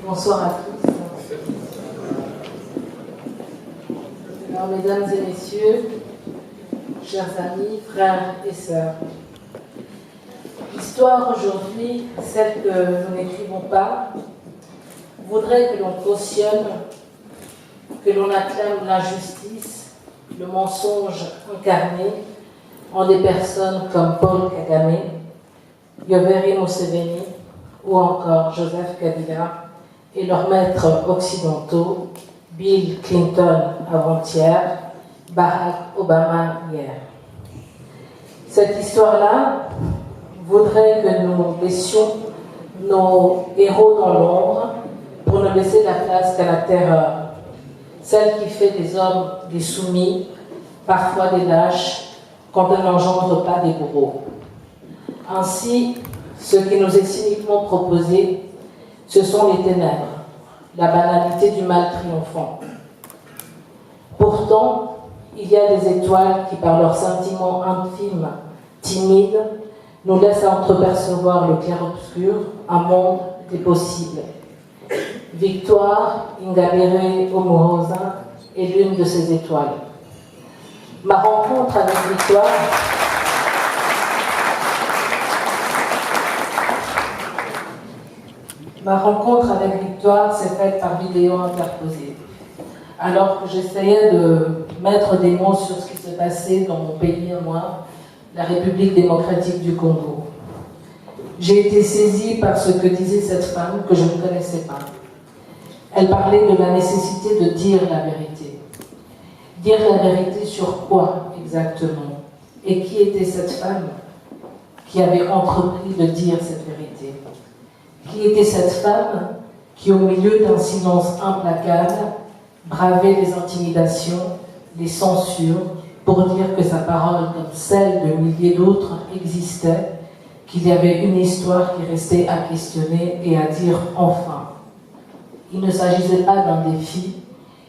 Bonsoir à tous. Alors, mesdames et messieurs, chers amis, frères et sœurs, l'histoire aujourd'hui, celle que nous n'écrivons pas, voudrait que l'on cautionne, que l'on acclame l'injustice, le mensonge incarné en des personnes comme Paul Kagame, Yoweri Museveni ou encore Joseph Kabila et leurs maîtres occidentaux, Bill Clinton avant-hier, Barack Obama hier. Cette histoire-là voudrait que nous laissions nos héros dans l'ombre pour ne laisser la place qu'à la terreur, celle qui fait des hommes des soumis, parfois des lâches, quand elle n'engendre pas des bourreaux. Ainsi, ce qui nous est cyniquement proposé, ce sont les ténèbres, la banalité du mal triomphant. Pourtant, il y a des étoiles qui, par leur sentiment intime, timide, nous laissent entrepercevoir le clair-obscur, un monde des possibles. Victoire Ingabire Umuhoza est l'une de ces étoiles. Ma rencontre avec Victoire s'est faite par vidéo interposée. Alors que j'essayais de mettre des mots sur ce qui se passait dans mon pays à moi, la République démocratique du Congo. J'ai été saisie par ce que disait cette femme que je ne connaissais pas. Elle parlait de la nécessité de dire la vérité. Dire la vérité sur quoi exactement? Et qui était cette femme qui avait entrepris de dire cette vérité? Qui était cette femme qui, au milieu d'un silence implacable, bravait les intimidations, les censures, pour dire que sa parole, comme celle de milliers d'autres, existait, qu'il y avait une histoire qui restait à questionner et à dire enfin. Il ne s'agissait pas d'un défi,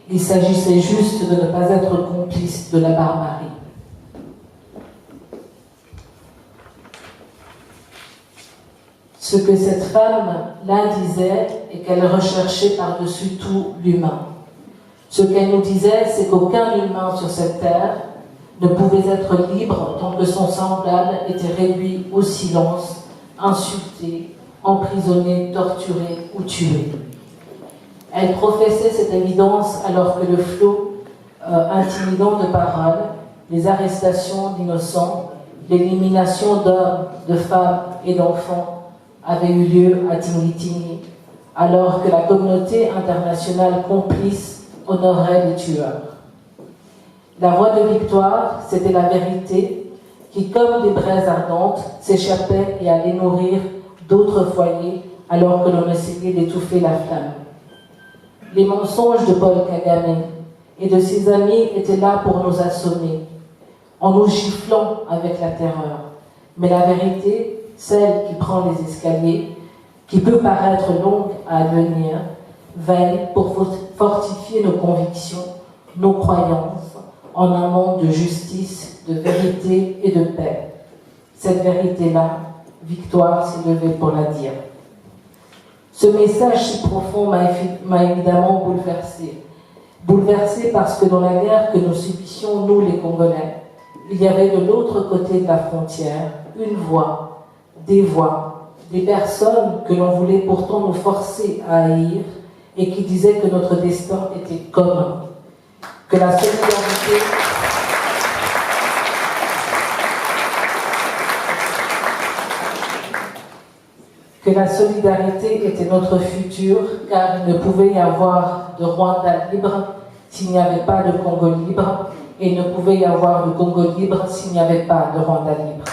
il s'agissait juste de ne pas être complice de la barbarie. Ce que cette femme-là disait et qu'elle recherchait par-dessus tout l'humain. Ce qu'elle nous disait, c'est qu'aucun humain sur cette terre ne pouvait être libre tant que son semblable était réduit au silence, insulté, emprisonné, torturé ou tué. Elle professait cette évidence alors que le flot intimidant de paroles, les arrestations d'innocents, l'élimination d'hommes, de femmes et d'enfants avait eu lieu à Tingi-Tingi, alors que la communauté internationale complice honorait les tueurs. La voix de Victoire, c'était la vérité qui, comme des braises ardentes, s'échappait et allait nourrir d'autres foyers alors que l'on essayait d'étouffer la flamme. Les mensonges de Paul Kagame et de ses amis étaient là pour nous assommer, en nous giflant avec la terreur. Mais la vérité, celle qui prend les escaliers, qui peut paraître longue à venir, veille pour fortifier nos convictions, nos croyances, en un monde de justice, de vérité et de paix. Cette vérité-là, Victoire s'est levée pour la dire. Ce message si profond m'a évidemment bouleversée. Bouleversée parce que dans la guerre que nous subissions, nous les Congolais, il y avait de l'autre côté de la frontière une voix, des personnes que l'on voulait pourtant nous forcer à haïr et qui disaient que notre destin était commun, que la solidarité était notre futur, car il ne pouvait y avoir de Rwanda libre s'il n'y avait pas de Congo libre, et il ne pouvait y avoir de Congo libre s'il n'y avait pas de Rwanda libre.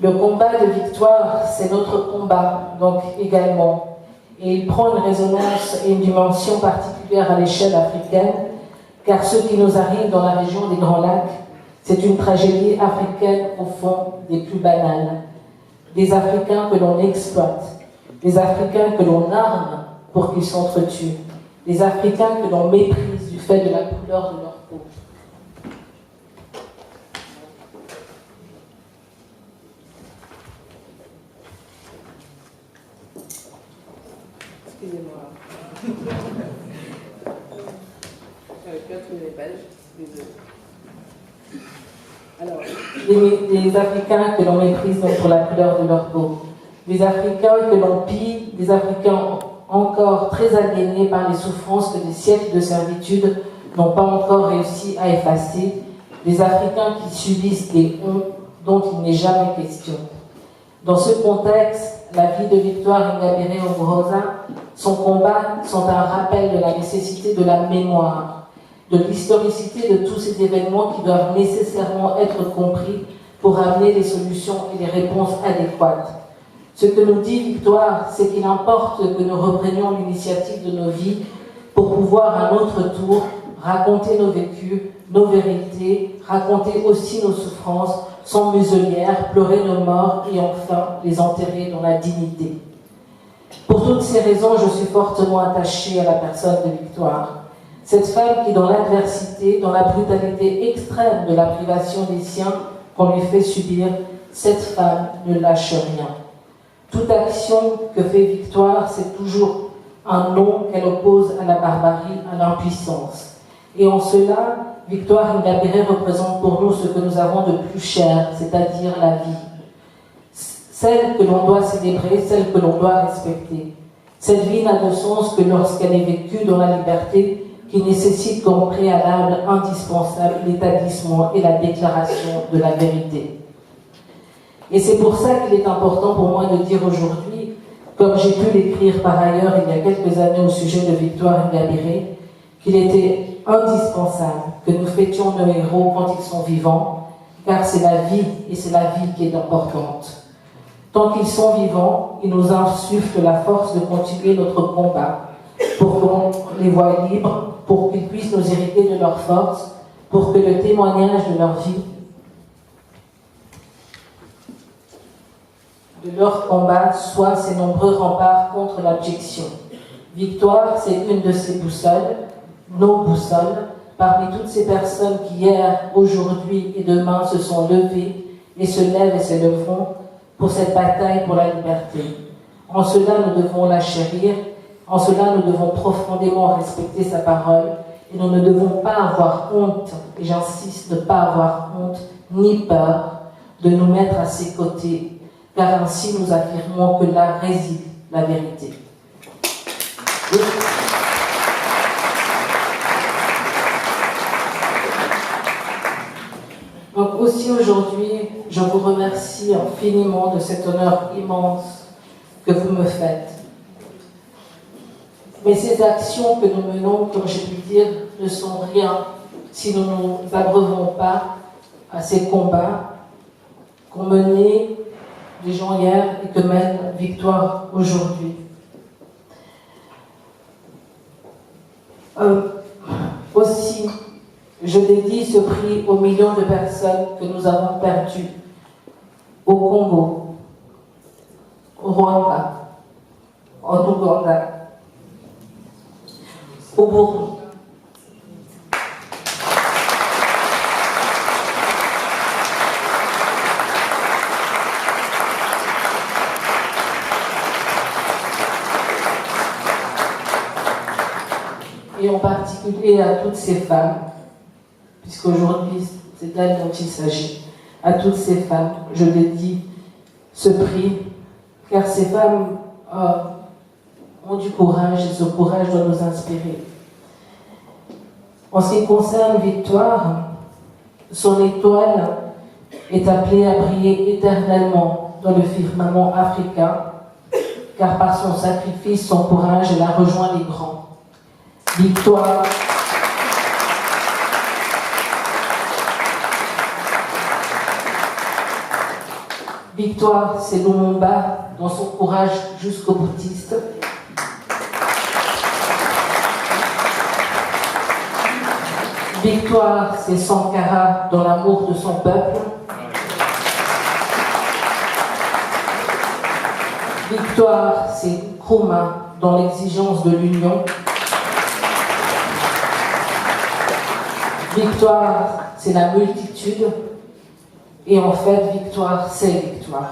Le combat de Victoire, c'est notre combat, donc également. Et il prend une résonance et une dimension particulière à l'échelle africaine, car ce qui nous arrive dans la région des Grands Lacs, c'est une tragédie africaine au fond des plus banales. Des Africains que l'on exploite, des Africains que l'on arme pour qu'ils s'entretuent, des Africains que l'on méprise du fait de la couleur de leur peau. Excusez-moi. J'arrive plus à trouver les pages. Désolée. Alors, des Africains que l'on méprise donc pour la couleur de leur peau, des Africains que l'on pille, des Africains encore très aliénés par les souffrances que des siècles de servitude n'ont pas encore réussi à effacer, des Africains qui subissent des hontes dont il n'est jamais question. Dans ce contexte, la vie de Victoire Ingabire Umuhoza, son combat sont un rappel de la nécessité de la mémoire, de l'historicité de tous ces événements qui doivent nécessairement être compris pour amener les solutions et les réponses adéquates. Ce que nous dit Victoire, c'est qu'il importe que nous reprenions l'initiative de nos vies pour pouvoir à notre tour raconter nos vécus, nos vérités, raconter aussi nos souffrances, sans muselière, pleurer nos morts et enfin les enterrer dans la dignité. Pour toutes ces raisons, je suis fortement attachée à la personne de Victoire. Cette femme qui, dans l'adversité, dans la brutalité extrême de la privation des siens qu'on lui fait subir, cette femme ne lâche rien. Toute action que fait Victoire, c'est toujours un non qu'elle oppose à la barbarie, à l'impuissance. Et en cela, Victoire Ingabire représente pour nous ce que nous avons de plus cher, c'est-à-dire la vie. Celle que l'on doit célébrer, celle que l'on doit respecter. Cette vie n'a de sens que lorsqu'elle est vécue dans la liberté, qui nécessite comme préalable indispensable l'établissement et la déclaration de la vérité. Et c'est pour ça qu'il est important pour moi de dire aujourd'hui, comme j'ai pu l'écrire par ailleurs il y a quelques années au sujet de Victoire Ingabire, qu'il était indispensable que nous fêtions nos héros quand ils sont vivants, car c'est la vie et c'est la vie qui est importante. Tant qu'ils sont vivants, ils nous insufflent la force de continuer notre combat pour qu'on les voie libres, pour qu'ils puissent nous hériter de leur force, pour que le témoignage de leur vie, de leur combat, soit ces nombreux remparts contre l'abjection. Victoire, c'est une de ces boussoles, nos boussoles, parmi toutes ces personnes qui hier, aujourd'hui et demain se sont levées et se lèvent et se lèveront pour cette bataille pour la liberté. En cela, nous devons la chérir, en cela, nous devons profondément respecter sa parole et nous ne devons pas avoir honte, et j'insiste, ne pas avoir honte ni peur de nous mettre à ses côtés, car ainsi nous affirmons que là réside la vérité. Donc aussi aujourd'hui, je vous remercie infiniment de cet honneur immense que vous me faites. Mais ces actions que nous menons, comme j'ai pu dire, ne sont rien si nous ne nous abreuvons pas à ces combats qu'ont menés les gens hier et que mène Victoire aujourd'hui. Aussi, je dédie ce prix aux millions de personnes que nous avons perdues au Congo, au Rwanda, en Ouganda, au Burundi. Et en particulier à toutes ces femmes, puisqu'aujourd'hui c'est d'elles dont il s'agit, à toutes ces femmes, je dédie ce prix, car ces femmes ont du courage et ce courage doit nous inspirer. En ce qui concerne Victoire, son étoile est appelée à briller éternellement dans le firmament africain, car par son sacrifice, son courage, elle a rejoint les grands. Victoire. Victoire, c'est Lumumba dans son courage jusqu'au boutiste. Victoire, c'est Sankara dans l'amour de son peuple. Victoire, c'est Nkrumah dans l'exigence de l'union. Victoire, c'est la multitude. Et en fait, victoire, c'est victoire.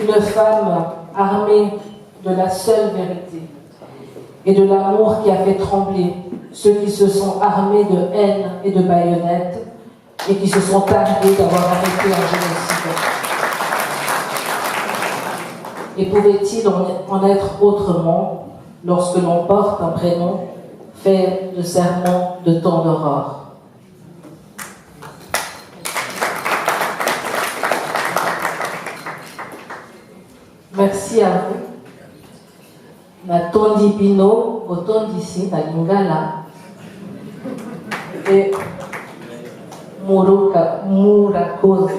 une femme armée de la seule vérité et de l'amour qui a fait trembler ceux qui se sont armés de haine et de baïonnettes et qui se sont targués d'avoir arrêté un génocide. Et pouvait-il en être autrement lorsque l'on porte un prénom fait de serments de temps d'aurore? Merci à vous. Natondi Bino, Otondisi, Nalingala, et Murakoze.